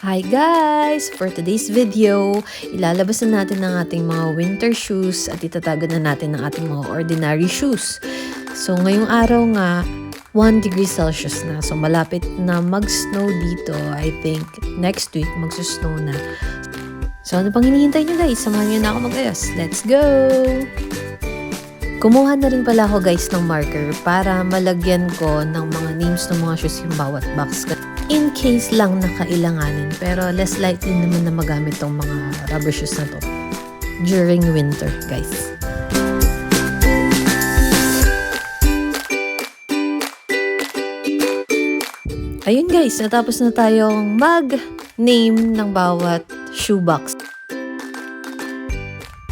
Hi guys! For today's video, ilalabas na natin ang ating mga winter shoes at itatago na natin ang ating mga ordinary shoes. So ngayong araw nga, 1 degree Celsius na. So malapit na mag-snow dito. I think next week magsusnow na. So ano pang hinihintay nyo guys? Samahan nyo na ako mag-ayos. Let's go! Kumuha na rin pala ako guys ng marker para malagyan ko ng mga names ng mga shoes yung bawat box. In case lang na kailanganin, pero less likely naman na magamit tong mga rubber shoes na to during winter, guys. Ayun guys, natapos na tayong mag-name ng bawat shoebox.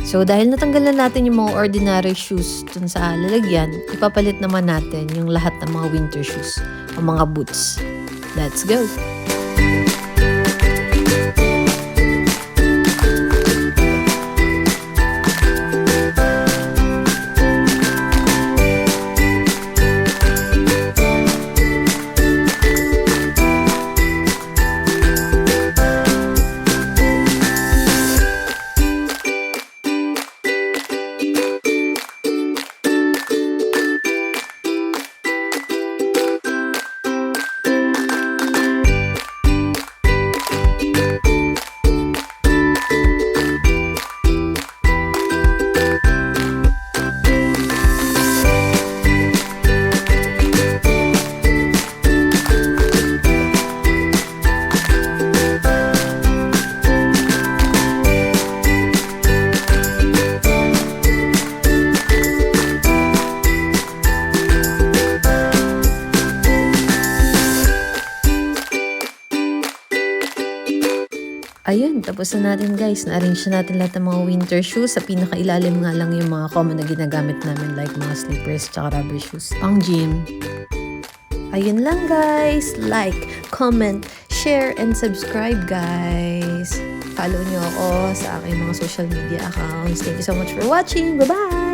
So dahil natanggal na natin yung mga ordinary shoes dun sa lalagyan, ipapalit naman natin yung lahat ng mga winter shoes o mga boots. Let's go! Ayun, tapos na natin guys. Na-arrange na natin lahat ng mga winter shoes. Sa pinakailalim nga lang yung mga common na ginagamit namin like mga slippers tsaka rubber shoes. Pang gym. Ayun lang guys. Like, comment, share, and subscribe guys. Follow nyo ako sa aking mga social media accounts. Thank you so much for watching. Bye-bye!